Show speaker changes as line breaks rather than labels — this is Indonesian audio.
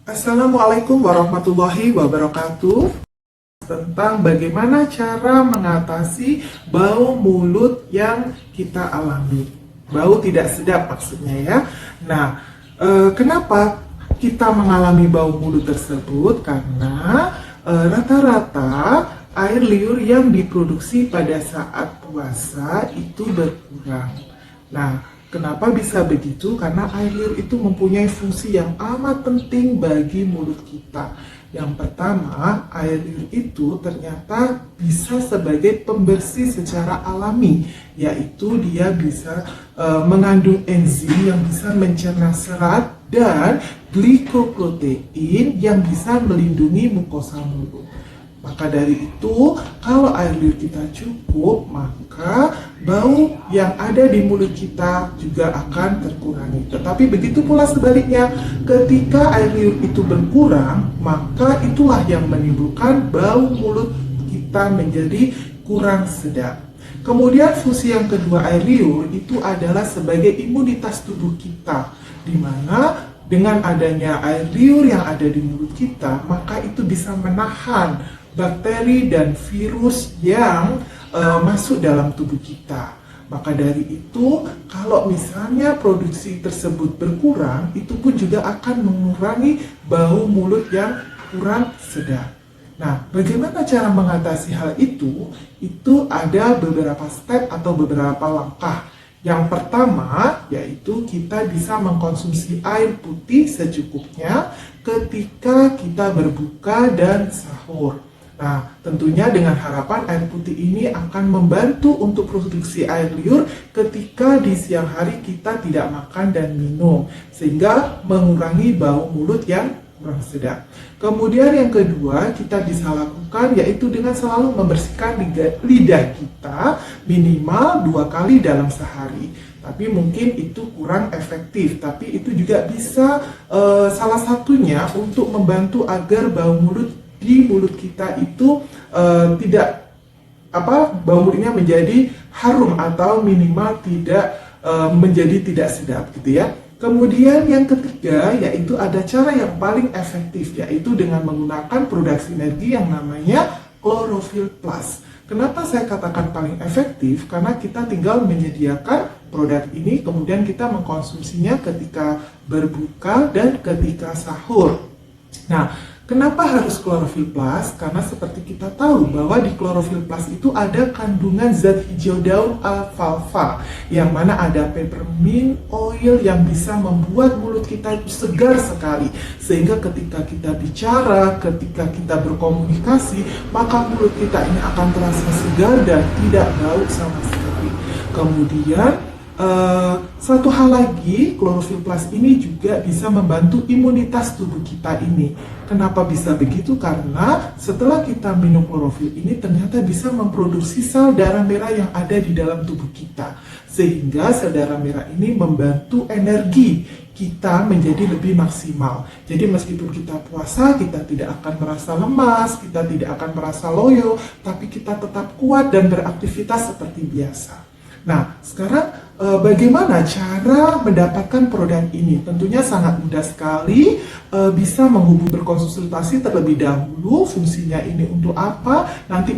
Assalamualaikum warahmatullahi wabarakatuh. Tentang bagaimana cara mengatasi bau mulut yang kita alami. Bau tidak sedap maksudnya ya. Nah, kenapa kita mengalami bau mulut tersebut? Karena rata-rata air liur yang diproduksi pada saat puasa itu berkurang. Nah, kenapa bisa begitu? Karena air liur itu mempunyai fungsi yang amat penting bagi mulut kita. Yang pertama, air liur itu ternyata bisa sebagai pembersih secara alami, yaitu dia bisa mengandung enzim yang bisa mencerna serat dan glikoprotein yang bisa melindungi mukosa mulut. Maka dari itu, kalau air liur kita cukup, maka bau yang ada di mulut kita juga akan terkurangi. Tetapi begitu pula sebaliknya, ketika air liur itu berkurang, maka itulah yang menimbulkan bau mulut kita menjadi kurang sedap. Kemudian fungsi yang kedua air liur itu adalah sebagai imunitas tubuh kita, di mana dengan adanya air liur yang ada di mulut kita, maka itu bisa menahan bakteri dan virus yang masuk dalam tubuh kita. Maka dari itu, kalau misalnya produksi tersebut berkurang, itu pun juga akan mengurangi bau mulut yang kurang sedap. Nah, bagaimana cara mengatasi hal itu? Itu ada beberapa step atau beberapa langkah. Yang pertama, yaitu kita bisa mengkonsumsi air putih secukupnya ketika kita berbuka dan sahur. Nah, tentunya dengan harapan air putih ini akan membantu untuk produksi air liur ketika di siang hari kita tidak makan dan minum, sehingga mengurangi bau mulut yang kurang sedap. Kemudian yang kedua, kita bisa lakukan yaitu dengan selalu membersihkan lidah kita minimal 2 kali dalam sehari. Tapi mungkin itu kurang efektif, tapi itu juga bisa salah satunya untuk membantu agar bau mulut di mulut kita itu bau mulutnya menjadi harum atau minimal tidak menjadi tidak sedap gitu ya. Kemudian yang ketiga, yaitu ada cara yang paling efektif, yaitu dengan menggunakan produk sinergi yang namanya Chlorophyll Plus. Kenapa saya katakan paling efektif? Karena kita tinggal menyediakan produk ini, kemudian kita mengkonsumsinya ketika berbuka dan ketika sahur. Nah, kenapa harus Chlorophyll Plus? Karena seperti kita tahu bahwa di Chlorophyll Plus itu ada kandungan zat hijau daun alfalfa, yang mana ada peppermint oil yang bisa membuat mulut kita itu segar sekali. Sehingga ketika kita bicara, ketika kita berkomunikasi, maka mulut kita ini akan terasa segar dan tidak bau sama sekali. Kemudian satu hal lagi, Chlorophyll Plus ini juga bisa membantu imunitas tubuh kita ini. Kenapa bisa begitu? Karena setelah kita minum Chlorophyll ini ternyata bisa memproduksi sel darah merah yang ada di dalam tubuh kita. Sehingga sel darah merah ini membantu energi kita menjadi lebih maksimal. Jadi meskipun kita puasa, kita tidak akan merasa lemas, kita tidak akan merasa loyo, tapi kita tetap kuat dan beraktivitas seperti biasa. Nah, sekarang bagaimana cara mendapatkan produk ini? Tentunya sangat mudah sekali, bisa berkonsultasi terlebih dahulu fungsinya ini untuk apa, nanti